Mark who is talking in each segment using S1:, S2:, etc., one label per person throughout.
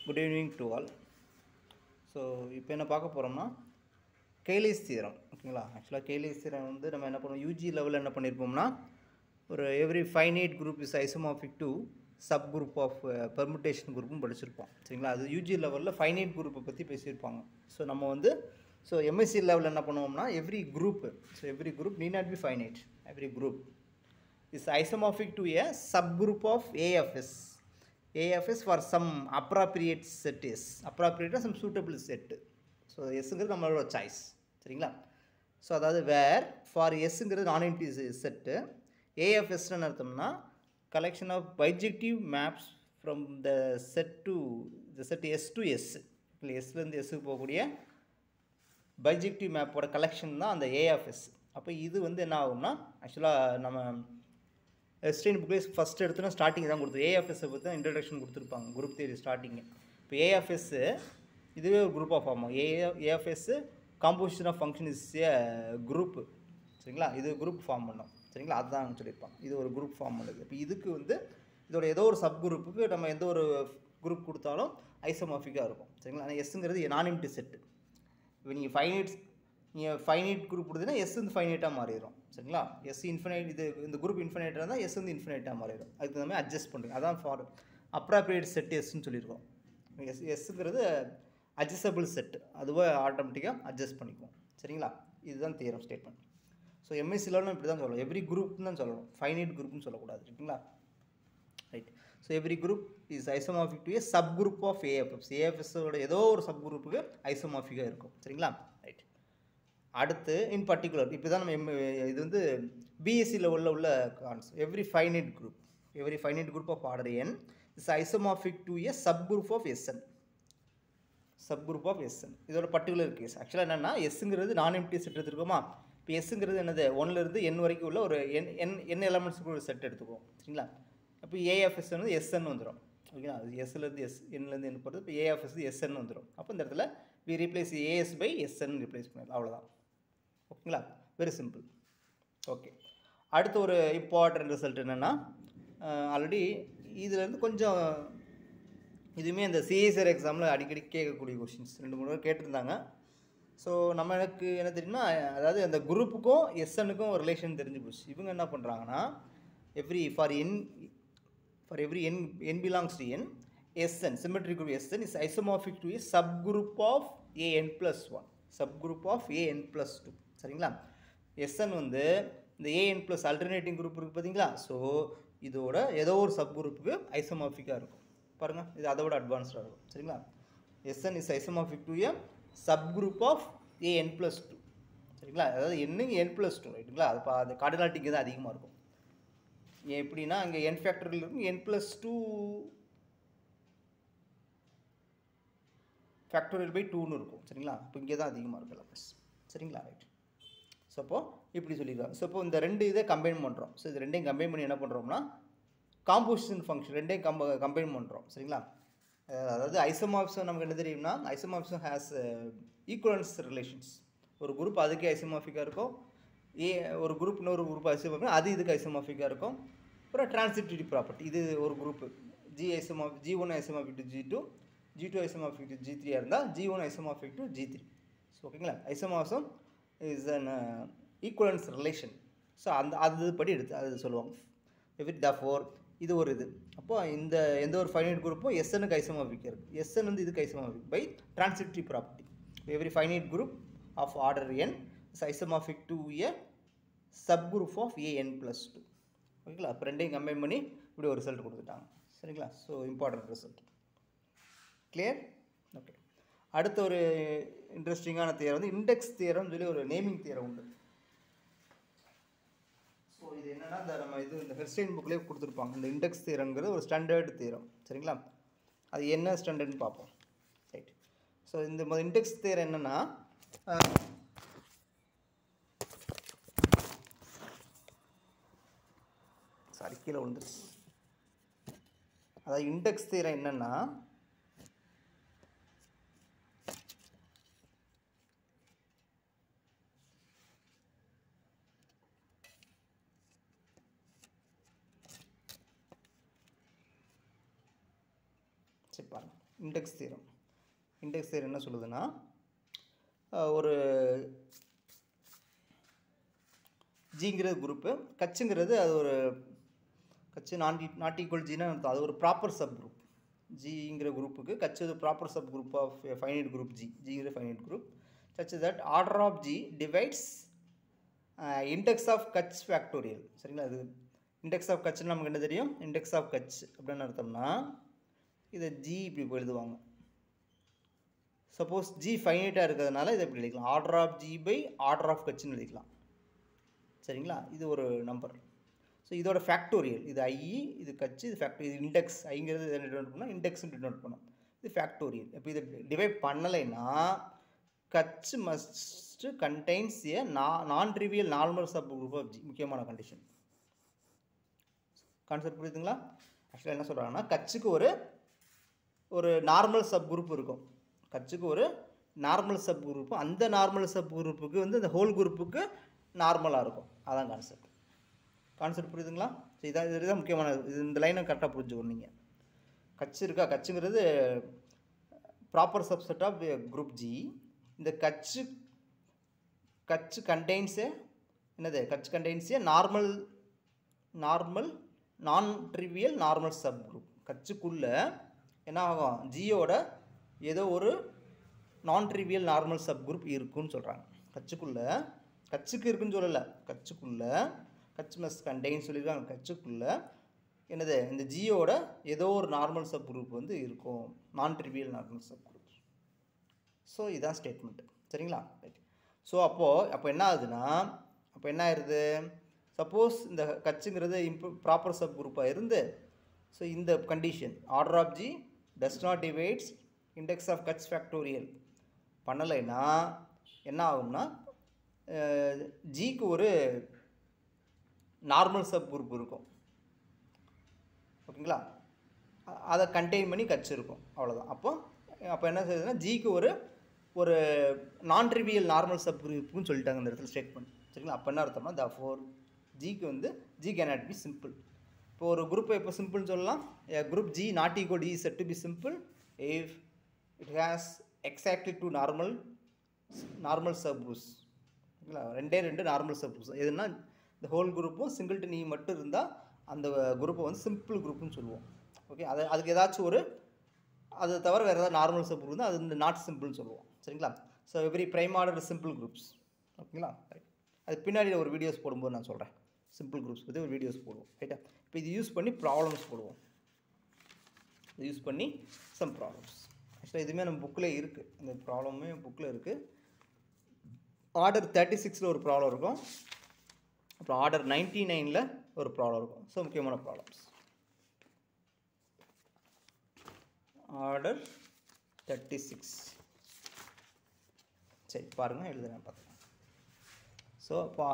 S1: Good evening to all. So இப்போ என்ன பார்க்க போகிறோம்னா கெய்லிஸ் தியரம். ஓகேங்களா? ஆக்சுவலாக கெய்லிஸ் தியரம் வந்து நம்ம என்ன பண்ணுவோம், யூஜி லெவலில் என்ன பண்ணியிருப்போம்னா, ஒரு every finite group is isomorphic to sub group of permutation குரூப்னு படிச்சிருப்போம். சரிங்களா? அது யூஜி லெவலில் ஃபைனைட் குரூப்பை பற்றி பேசியிருப்பாங்க. ஸோ நம்ம வந்து எம்எஸ்சி லெவலில் என்ன பண்ணுவோம்னா, every group need not be finite. Every group is isomorphic to a subgroup of AFS. AFS for some appropriate set is. Appropriate or some suitable set. So, S-ங்கிறது நம்மளோட சாய்ஸ். சரிங்களா? ஸோ அதாவது வேர் for எஸ்ங்கிறது நான் empty set, ஏஎஃப்எஸ்ன்னு அர்த்தம்னா collection of bijective maps from the set to the set S to S. இல்லை, எஸ்லேருந்து எஸ்ஸுக்கு போகக்கூடிய bijective மேப்போட collection தான் அந்த ஏஎஃப்எஸ். அப்போ இது வந்து என்ன ஆகும்னா, ஆக்சுவலாக நம்ம எஸ்டெயின் புக்லேயே ஃபஸ்ட் எடுத்தோன்னா ஸ்டார்டிங் தான் கொடுத்து ஏஎஃப்எஸ்ஸை பற்றி தான் இன்ட்ரடக்ஷன் கொடுத்துருப்பாங்க, குரூப் தியரி ஸ்டார்டிங்கு. இப்போ ஏஎஃப்எஸ்ஸு இதுவே ஒரு குரூப் ஆஃப் ஃபார்ம் ஆகும். AFS composition of function is a group. சரிங்களா? இது குரூப் ஃபார்ம் பண்ணோம். சரிங்களா? அதுதான் சொல்லியிருப்பாங்க. இது ஒரு குரூப் ஃபார்ம் பண்ணுது. இப்போ இதுக்கு வந்து இதோட ஏதோ ஒரு சப் குரூப்புக்கு நம்ம எந்த ஒரு குரூப் கொடுத்தாலும் ஐசோமார்பிக்காக இருக்கும். சரிங்களா? ஆனால் எஸ்ங்கிறது நான் எம்டி செட்டு. இப்போ நீங்கள் ஃபைனைட் குரூப் கொடுத்தீங்கன்னா எஸ் வந்து ஃபைனைட்டாக மாறிடும். சரிங்களா? எஸ் இன்ஃபினைட், இது இந்த குரூப் இன்ஃபினைட்டாக இருந்தால் எஸ் வந்து இன்ஃபினைட்டாக மாறிடும். அதுக்கு தகுந்த மாதிரி அட்ஜஸ்ட் பண்ணுறீங்க. அதான் ஃபார் அப்ராப்ரியேட் செட் எஸ்ன்னு சொல்லியிருக்கோம். எஸ்ங்கிறது அட்ஜஸ்டபிள் செட்டு, அதுவே ஆட்டோமேட்டிக்காக அட்ஜஸ்ட் பண்ணிக்குவோம். சரிங்களா? இதுதான் தியரம் ஸ்டேட்மெண்ட். ஸோ எம்எஸ்சிலன்னு இப்படி தான் சொல்லணும், எவ்ரி குரூப்னு தான் சொல்லணும், ஃபைனைட் குரூப்னு சொல்லக்கூடாது. சரிங்களா? Right. So every group is isomorphic to a sub group of AFS. ஏஎஃப்எஸோட ஏதோ ஒரு சப் குரூப்புக்கு ஐசோமார்பிக்காக இருக்கும். சரிங்களா? ரைட். அடுத்து இன் பர்டிகுலர் இப்போ தான் நம்ம இது வந்து பிஎஸ்சி லெவலில் உள்ள concept. Every finite group of order n is isomorphic to a sub group of S n. இதோட பர்டிகுலர் கேஸ் ஆக்சுவலாக என்னென்னா, எஸ்ங்கிறது நான் எம்டி செட் எடுத்துருக்கோமா. இப்போ எஸ்ங்கிறது என்னது, ஒன்லேருந்து என் வரைக்கும் உள்ள ஒரு என் எலமெண்ட்ஸுக்கு ஒரு செட் எடுத்துக்குவோம். சரிங்களா? இப்போ ஏஎஃப்எஸ் வந்து எஸ்என் வந்துடும். ஓகேங்களா? அது எஸ்லேருந்து என்லேருந்து என் போகிறது. இப்போ ஏஎஃப்எஸ் எஸ்என் வந்துடும். அப்போ இந்த இடத்துல we replace A S by S n replace பண்ணிடலாம். அவ்வளோதான். ஓகேங்களா? Very simple. ஓகே. அடுத்த ஒரு இம்பார்ட்டன்ட் ரிசல்ட் என்னென்னா, ஆல்ரெடி இதுலேருந்து கொஞ்சம் இதுவுமே இந்த சிஎஸ்ஆர் எக்ஸாமில் அடிக்கடி கேட்கக்கூடிய கொஷின்ஸ் 2-3 பேர் கேட்டிருந்தாங்க. ஸோ எனக்கு என்ன தெரியுமா, அதாவது அந்த குரூப்புக்கும் எஸ்என்னுக்கும் ஒரு ரிலேஷன் தெரிஞ்சு போச்சு. இவங்க என்ன பண்ணுறாங்கன்னா, for every n belongs to N, SN, symmetric group SN is isomorphic to a subgroup of AN+1. Subgroup of AN+2. சரிங்களா? SN வந்து இந்த AN plus alternating group இருக்குது பார்த்தீங்களா? ஸோ இதோட ஏதோ ஒரு சப் குரூப்புக்கு ஐசோமார்பிக்காக இருக்கும். பாருங்கள், இது அதோட அட்வான்ஸ்டாக இருக்கும். சரிங்களா? SN is isomorphic to a subgroup of AN+2. சரிங்களா? அதாவது N+2 ரைட்டுங்களா? அது கார்டினாலிட்டிக்கு தான் அதிகமாக இருக்கும். எப்படின்னா, இங்கே N ஃபேக்டரில் இருக்கும், N+2 ஃபேக்டோரியல் பை 2ன்னு இருக்கும். சரிங்களா? இப்போ இங்கே தான் அதிகமாக இருக்கும் எலமெண்ட்ஸ். சரிங்களா? ரைட். ஸோ அப்போது இப்படி சொல்லியிருக்காங்க. ஸோ இப்போ இந்த ரெண்டு இதை கம்பைன் பண்ணுறோம். ஸோ இது ரெண்டையும் கம்பைன் பண்ணி என்ன பண்ணுறோம்னா, காம்போசிஷன் ஃபங்க்ஷன் ரெண்டையும் கம்பைன் பண்ணுறோம். சரிங்களா? அதாவது ஐசோமார்பிசம் நமக்கு என்ன தெரியும்னா, ஐசோமார்பிசம் ஹேஸ் ஈக்குவலன்ஸ் ரிலேஷன்ஸ். ஒரு குரூப் அதுக்கு ஐசோமார்பிக்காக இருக்கும், ஒரு குரூப் இன்னொரு குரூப் ஐசோமார்பிக், அது இதுக்கு ஐசோமார்பிக்காக இருக்கும். அப்புறம் டிரான்சிட்டிவிட்டி ப்ராப்பர்ட்டி, இது ஒரு group G1 isomorphic to G2, G2 isomorphic to G3 இருந்தால் G1 isomorphic to G3. So ஓகேங்களா? Isomorphism is an equivalence relation. So அது படி எடுத்து அது சொல்லுவாங்க. therefore இது ஒரு இது. அப்போது இந்த எந்த ஒரு ஃபைனைட் குரூப்பும் எஸ்எனுக்கு ஐசோமார்பிக் இருக்குது. எஸ்என் வந்து இதுக்கு isomorphic by transitive property. Every finite group of order n is isomorphic to a sub group of AN+2. ஓகேங்களா? அப்போ ரெண்டையும் கம்பைன் பண்ணி இப்படி ஒரு ரிசல்ட் கொடுத்துட்டாங்க. சரிங்களா? So important result. Clear? Okay. அடுத்த ஒரு இன்ட்ரெஸ்டிங்கான தியரம் வந்து இண்டெக்ஸ் தியரம்னு சொல்லி ஒரு நேமிங் தியரம் உண்டு. ஸோ இது என்னென்னா, இந்த ஹெர்ஸ்டைன் புக்லேயே கொடுத்துருப்பாங்க. இந்த இண்டெக்ஸ் தியரங்கிறது ஒரு ஸ்டாண்டர்ட் தியரம். சரிங்களா? அது என்ன ஸ்டாண்டர்ட்னு பார்ப்போம். ரைட். ஸோ இந்த இண்டெக்ஸ் தியரம் என்னென்னா, கீழே விழுந்துருச்சு. அதாவது இண்டெக்ஸ் தியரம் என்னென்னா, பாருங்கள். இண்டெக்ஸ் தியரம் என்ன சொல்லுதுன்னா, ஒரு ஜிங்கிறது குரூப்பு, கச்சுங்கிறது அது ஒரு கச்சு நாட் ஈக்குவல் ஜின்னா அது ஒரு ப்ராப்பர் சப் குரூப். ஜிங்கிற குரூப்புக்கு கச்சு ஒரு proper sub group of finite group ஜிங்கிற finite group such that order of G divides index of H factorial. சரிங்களா? அது இண்டெக்ஸ் ஆஃப் கச்சுன்னு நமக்கு என்ன தெரியும்? இண்டெக்ஸ் ஆஃப் கச் அப்படின்னு அர்த்தம்னா இதை ஜி இப்படி எழுதுவாங்க. சப்போஸ் ஜி ஃபைனைட்டாக இருக்கிறதுனால இதை எப்படி எழுதிக்கலாம்? Order of G by order of கச்சுன்னு எழுதிக்கலாம். சரிங்களா? இது ஒரு நம்பர். ஸோ இதோட ஃபேக்டோரியல் இது ஐ, இது கச்சு, இது ஃபேக்டோரியல். இது இண்டெக்ஸ் ஐங்கிறது இதை டினோட் பண்ணால் இண்டெக்ஸ்ன்னு டினோட் பண்ணோம். இது ஃபேக்டோரியல். இப்போ இதை டிவைட் பண்ணலைன்னா கச் must contains a non trivial normal sub group of G. முக்கியமான கண்டிஷன். கான்செப்ட் புரியுதுங்களா? ஆக்சுவலாக என்ன சொல்கிறாங்கன்னா, கச்சுக்கு ஒரு நார்மல் சப் குரூப் இருக்கும். கச்சுக்கு ஒரு நார்மல் சப் குரூப்பு, அந்த நார்மல் சப் குரூப்புக்கு வந்து இந்த ஹோல் குரூப்புக்கு நார்மலாக இருக்கும். அதான் கான்செப்ட் புரியுதுங்களா? ஸோ இதுதான் முக்கியமானது. இந்த லைனை கரெக்டாக புரிஞ்சுக்கணும் நீங்கள். கச்சு இருக்கா? கச்சுங்கிறது proper subset of group G. இந்த கச்சு கண்டெய்ன்ஸே என்னது? கச்சு கண்டெய்ன்ஸே normal non trivial normal sub group. கச்சுக்குள்ளே என்ன ஆகும்? ஜியோட ஏதோ ஒரு நான் ட்ரிவியல் நார்மல் சப் குரூப் இருக்குன்னு சொல்கிறாங்க. கச்சுக்கு இருக்குன்னு சொல்லலை, கச்சு மஸ்ட் கண்டெயின் சொல்லியிருக்காங்க. கச்சுக்குள்ளே என்னது? இந்த ஜியோட ஏதோ ஒரு நார்மல் சப் குரூப் வந்து இருக்கும், நான் trivial normal sub group. So இதுதான் ஸ்டேட்மெண்ட். சரிங்களா? ரைட். ஸோ அப்போ என்ன ஆகுதுன்னா, என்ன ஆயிடுது? சப்போஸ் இந்த கச்சுங்கிறது ப்ராப்பர் சப் குரூப்பாக இருந்து, ஸோ இந்த condition order of G does not divides index of H factorial பண்ணலைன்னா என்ன ஆகும்னா, ஜிக்கு ஒரு நார்மல் சப் குரூப் இருக்கும். ஓகேங்களா? அதை கண்டெயின் பண்ணி கச்சு இருக்கும். அவ்வளோதான். அப்போ என்ன செய்யுதுன்னா, ஜிக்கு ஒரு நான் ட்ரிவியல் நார்மல் சப் குரூப்புன்னு சொல்லிட்டாங்க இந்த இடத்துல ஸ்டேட்மெண்ட். சரிங்களா? அப்போ என்ன அர்த்தம்னா, therefore ஜிக்கு வந்து ஜி cannot be simple. இப்போ ஒரு குரூப்பை எப்போ சிம்பிள்னு சொல்லலாம்? Group G not equal T is said to be simple if it has exactly two normal subgroups. ஓகேங்களா? ரெண்டு நார்மல் சப் குரூப்ஸ். எதுனா இந்த ஹோல் குரூப்பும் சிங்கிள்டன் இ மட்டும் இருந்தால் அந்த குரூப்பை வந்து சிம்பிள் குரூப்னு சொல்லுவோம். ஓகே, அதுக்கு ஏதாச்சும் அதை தவிர வேறு ஏதாவது நார்மல் சப் குரூப் இருந்தால் அது இந்த நாட் சிம்பிள்னு சொல்லுவோம். சரிங்களா? So every prime order simple groups. ஓகேங்களா? ரைட். அது பின்னாடி ஒரு வீடியோஸ் போடும்போது நான் சொல்கிறேன். சிம்பிள் குரூப்ஸ் பற்றி ஒரு வீடியோஸ் போடுவோம். ரைட்டா? இப்போ இது யூஸ் பண்ணி ப்ராப்ளம்ஸ் போடுவோம். Some problems. ஆக்சுவலாக இதுவுமே நம்ம புக்கில் இருக்குது. இந்த ப்ராப்ளமே புக்கில் இருக்குது. ஆர்டர் 36 ஒரு ப்ராப்ளம் இருக்கும். அப்புறம் ஆர்டர் 99 ஒரு ப்ராப்ளம் இருக்கும். ஸோ முக்கியமான ப்ராப்ளம்ஸ். ஆர்டர் 36. சரி பாருங்கள், எழுதுறேன் பார்த்துக்கலாம். ஸோ இப்போ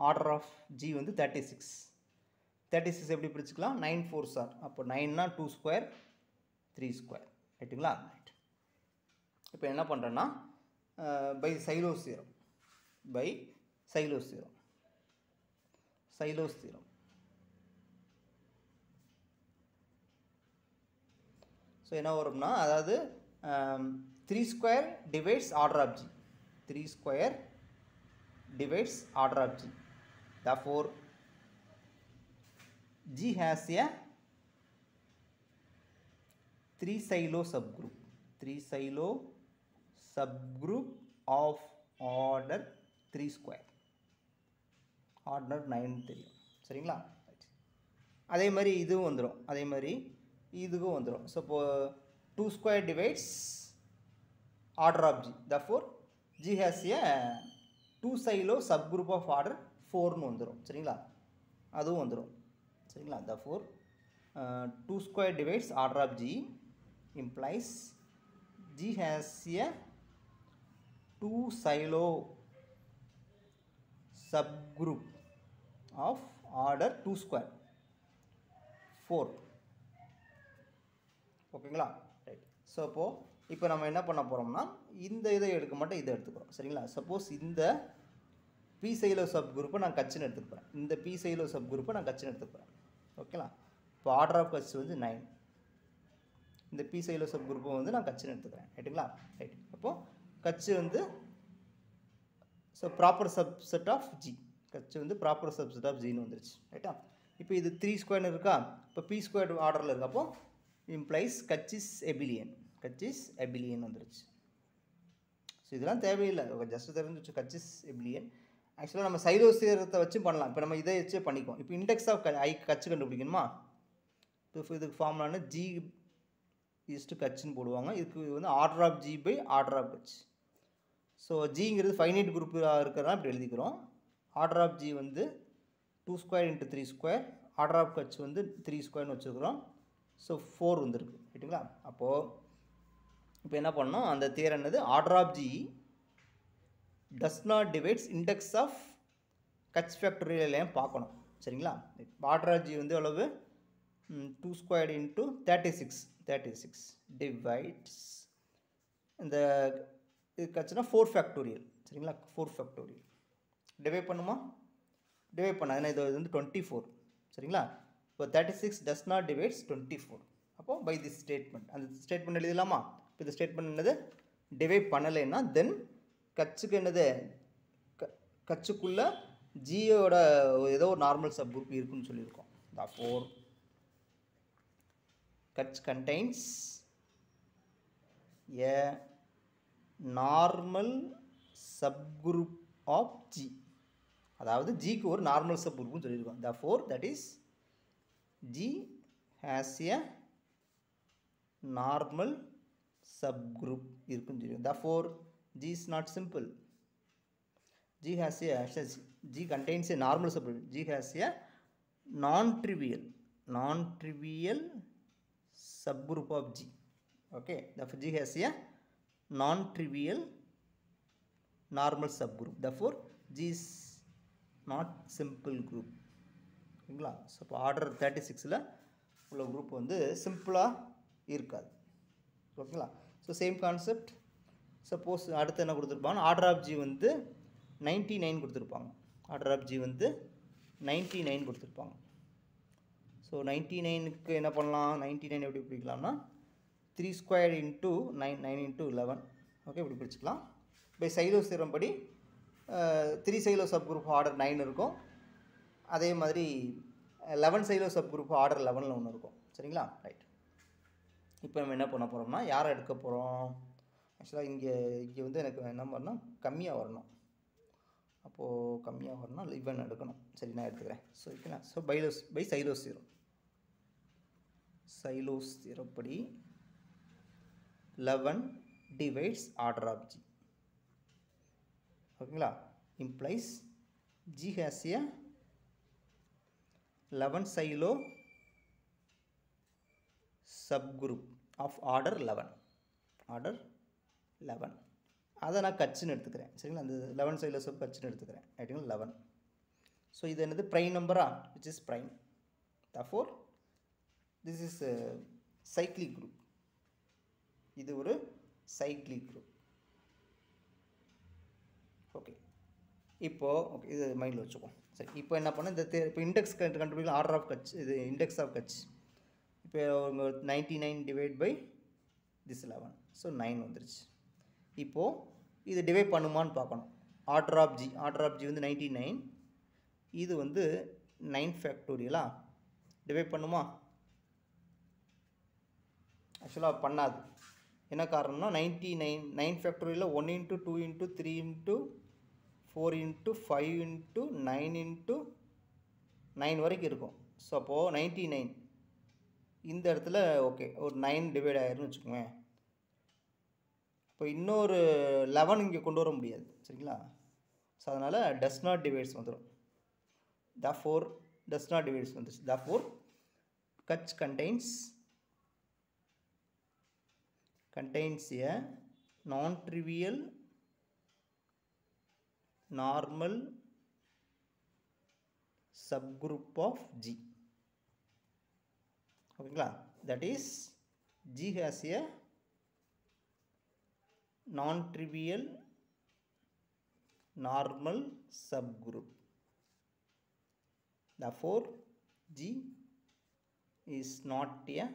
S1: ஆர்டர் ஆஃப் ஜி வந்து 36 எப்படி பிரிச்சுக்கலாம்? 9 4s ஆர். அப்போ 9னா 2 ஸ்கொயர் 3 ஸ்கொயர். ரைட்டுங்களா? ரைட். இப்போ என்ன பண்ணுறேன்னா, பை சைலோஸ் தியரம். ஸோ என்ன வரும்னா, அதாவது 3 square divides order of G. 3 square divides order of G. Therefore, G has a 3 silo subgroup. 3 silo subgroup of order 3 square. Order 9 தெரியும். சரிங்களா? அதே மாதிரி இதுவும் வந்துடும். அதே மாதிரி இதுக்கும் வந்துடும். ஸோ இப்போ 2 square divides order of G. Therefore, G has a 2 silo subgroup of order 4னு வந்துடும். சரிங்களா? அதுவும் வந்துடும். சரிங்களா? therefore 2 square divides order of G implies G has a 2 silo subgroup of order 2 square 4. ஓகேங்களா? ரைட். ஸோ இப்போ நம்ம என்ன பண்ண போகிறோம்னா, இந்த இதை எடுக்க மாட்டோம், இதை எடுத்துக்கிறோம். சரிங்களா? சப்போஸ் இந்த பி சைலோ சப் குரூப்பை நான் கச்சுன்னு எடுத்துக்கிறேன். இந்த பி சைலோ சப் குரூப்பை நான் கச்சுன்னு எடுத்துக்கிறேன். ஓகேங்களா? இப்போ ஆர்டர் ஆஃப் கட்ச் வந்து 9. இந்த பி சைலோ சப் குரூப்பை வந்து நான் கட்சின்னு எடுத்துக்கிறேன் ரைட்டுங்களா ரைட் அப்போது கட்சி வந்து so proper subset of G கட்சி வந்து ப்ராப்பர் சப்செட் ஆஃப் ஜின்னு வந்துருச்சு ரைட்டா இப்போ இது 3 ஸ்கொயர்னு இருக்கா இப்போ பி ஸ்கொயர் ஆர்டரில் இருக்கு அப்போ இம்ப்ளைஸ் கட்சிஸ் எபிலியன் வந்துருச்சு ஸோ இதெல்லாம் தேவையில்லை ஜஸ்ட் தெரிஞ்சு வச்சு கட்சிஸ் எபிலியன் ஆக்சுவலாக நம்ம சைலோஸ் தியரத்தை வச்சு பண்ணலாம் இப்போ நம்ம இதை வச்சே பண்ணிக்கோம் இப்போ இண்டெக்ஸ் ஆஃப் ஐ கட்சி கண்டுபிடிக்கணுமா இப்போ இதுக்கு ஃபார்முலான ஜி ஈஸ்ட்டு கட்சின்னு போடுவாங்க இதுக்கு வந்து order of G by order of கட்ச் ஸோ ஜிங்கிறது ஃபைனைட் குரூப்பாக இருக்கிறதா இப்படி எழுதிக்கிறோம் ஆர்டர் ஆஃப் ஜி வந்து 2 square into 3 square order of கட்ச் வந்து 3 ஸ்கொயர்னு வச்சுக்கிறோம் ஸோ 4 வந்துருக்கு ரைட்டுங்களா அப்போது இப்போ என்ன பண்ணோம் அந்த தியரம் என்னது order of G does not divides index of கட்ச் ஃபேக்டரியல் பார்க்கணும் சரிங்களா ஆர்டர் ஆஃப் ஜி வந்து எவ்வளவு 2 ஸ்கொயர் இன்ட்டு 36 டிவைட்ஸ் இந்த இது கட்சினா 4 ஃபேக்டோரியல் சரிங்களா 4 ஃபேக்டோரியல் டிவைட் பண்ணுமா டிவைட் பண்ண ஏன்னா இது வந்து 24 சரிங்களா இப்போ 36 டஸ் நாட் டிவைட்ஸ் 24 அப்போது பை திஸ் ஸ்டேட்மெண்ட் அந்த ஸ்டேட்மெண்ட் எழுதலாமா இப்போ இந்த ஸ்டேட்மெண்ட் என்னது டிவைட் பண்ணலைன்னா தென் கட்சுக்கு என்னது கட்சுக்குள்ளே ஜியோட ஏதோ ஒரு நார்மல் சப் குரூப் இருக்குன்னு சொல்லியிருக்கோம் therefore கட்ச் contains a normal sub group of G அதாவது ஜிக்கு ஒரு நார்மல் சப் குரூப்னு சொல்லியிருக்கோம் therefore that is G has a normal subgroup இருக்குன்னு சொல்லியிருக்கோம் therefore G is not simple G has a G contains a normal subgroup G has a non-trivial subgroup of G okay therefore G has a non-trivial normal subgroup therefore G is not simple group ஓகேங்களா so இப்போ order 36ல் உள்ள group வந்து சிம்பிளாக இருக்காது ஓகேங்களா so same concept suppose அடுத்து என்ன கொடுத்துருப்பாங்க ஆர்டர் ஆஃப் ஜி வந்து 99 கொடுத்துருப்பாங்க ஆர்டர் ஆஃப் ஜி வந்து 99 கொடுத்துருப்பாங்க ஸோ 99க்கு என்ன பண்ணலாம் 99 எப்படி பிடிக்கலாம்னா 3 ஸ்கொயர் இன்ட்டு 9 இன்ட்டு 11 ஓகே இப்படி பிடிச்சிக்கலாம் பை சைலோஸ் தியரம் படி 3 சைலோ சப் குரூப் ஆர்டர் 9 இருக்கும் அதே மாதிரி 11 சைலோ சப் குரூப் ஆர்டர் 11ல் ஒன்று இருக்கும் சரிங்களா ரைட் இப்போ நம்ம என்ன பண்ண போகிறோம்னா யாரை எடுக்க போகிறோம் ஆக்சுவலாக இங்கே வந்து எனக்கு என்ன பண்ணால் கம்மியாக வரணும் அப்போது கம்மியாக வரணும்னா இவன் எடுக்கணும் சரி நான் எடுத்துக்கிறேன் ஸோ ஓகேங்களா ஸோ பை சைலோஸ் தியரம் படி 11 டிவைட்ஸ் ஆர்டர் ஆஃப் ஜி ஓகேங்களா implies G has a 11 silo subgroup of order 11 அதை நான் கட்சின்னு எடுத்துக்கிறேன் சரிங்களா அந்த 11 சைலோ சப் கட்சின்னு எடுத்துக்கிறேன் ரைட்டுங்களா 11 ஸோ இது என்னது ப்ரைம் நம்பரா which is prime therefore this is a cyclic group இது ஒரு cyclic group ஓகே இப்போது ஓகே இது மைண்டில் வச்சுக்கோம் சரி இப்போ என்ன பண்ண இந்த இப்போ இண்டெக்ஸ் கண்டுபிடிக்கலாம் ஆர்டர் ஆஃப் கட்ச் இது இண்டெக்ஸ் ஆஃப் கட்ச் இப்போ 99 டிவைட் பை திஸ் 11 ஸோ 9 வந்துருச்சு இப்போது இது டிவைட் பண்ணுமான்னு பார்க்கணும் ஆர்டர் ஆஃப் ஜி வந்து 99 இது வந்து 9 ஃபேக்டோரியலா டிவைட் பண்ணுமா ஆக்சுவலாக பண்ணாது என்ன காரணம்னா 9 ஃபேக்டோரியலில் 1 into 2 into 3 into 4 into 5 into 9 into 9 வரைக்கும் இருக்கும் ஸோ அப்போது 99 இந்த இடத்துல ஓகே ஒரு 9 டிவைட் ஆயிருன்னு வச்சுக்கோங்க இப்போ இன்னொரு 11 இங்கே கொண்டு வர முடியாது சரிங்களா ஸோ அதனால் டஸ் நாட் டிவைட்ஸ் வந்துடும் therefore does not divides வந்துச்சு therefore Kutch contains a non-trivial normal subgroup of G ஓகேங்களா that is G has a non-trivial normal subgroup therefore G is not a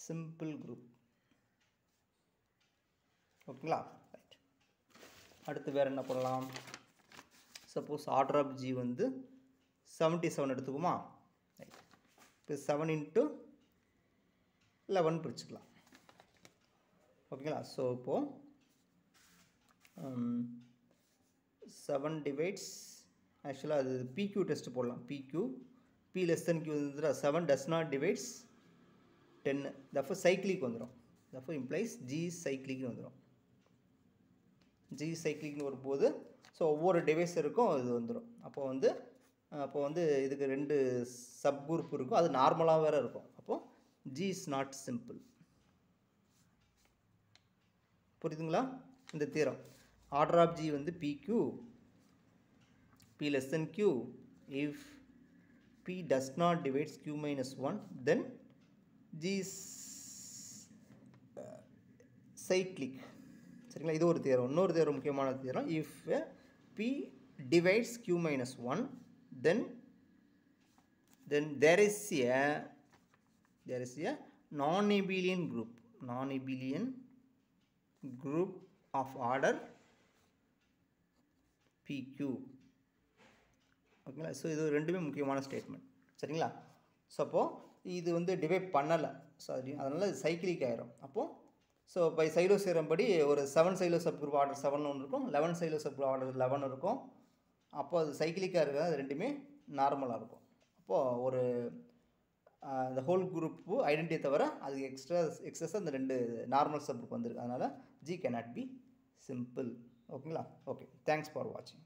S1: simple group. ஓகேங்களா? ரைட். அடுத்து வேறு என்ன பண்ணலாம்? Suppose order of G வந்து 77 எடுத்துக்குமா? Right. இப்போ 7 × 11 பிரிச்சுக்கலாம். ஓகேங்களா? ஸோ இப்போது 7 டிவைட்ஸ், ஆக்சுவலாக அது பிக்யூ டெஸ்ட் போடலாம். பிக்யூ பி லெஸ் தென் கியூ வந்துட்டு 7 டஸ் நாட் டிவைட்ஸ் 10, தஃபோ சைக்கிளிக் வந்துடும். தஃபோ இம்ப்ளைஸ் ஜி சைக்கிளிக்னு வந்துடும். ஜி சைக்கிளிக்னு வரும்போது ஸோ ஒவ்வொரு டிவைஸருக்கும் இது வந்துடும். அப்போ வந்து இதுக்கு 2 சப் குரூப் இருக்கும், அது நார்மலாக வேறு இருக்கும். அப்போது ஜி இஸ் நாட் சிம்பிள். புரியுதுங்களா இந்த தியரம்? ஆர்டர் ஆஃப் ஜி வந்து p q p less than q if p does not divides q minus 1 then G is cyclic. சரிங்களா? இது ஒரு தியரம். இன்னொரு தியரம், முக்கியமான theorem, if p divides q minus 1 then there is a non-abelian group of order pq. ஓகேங்களா? So இது ரெண்டுமே முக்கியமான statement. சரிங்களா? ஸோ அப்போது இது வந்து டிவைட் பண்ணலை, ஸோ அதனால் இது சைக்கிளிக் ஆயிரும். அப்போது ஸோ பை சைலோ தியரம் படி ஒரு 7 சைலோ சப் குரூப் ஆர்டர் 7 ஒன்று இருக்கும், 11 சைலோ சப் குரூப் ஆர்டர் 11 இருக்கும். அப்போது அது சைக்கிளிக்காக இருக்கிறது, அது ரெண்டுமே நார்மலாக இருக்கும். அப்போது ஒரு இந்த ஹோல் குரூப்பு ஐடென்டிட்டியை தவிர அது எக்ஸஸாக இந்த 2 நார்மல் சப் குரூப் வந்துருக்கு. அதனால் ஜி கேனாட் பி சிம்பிள். ஓகேங்களா? ஓகே, தேங்க்ஸ் ஃபார் வாட்சிங்.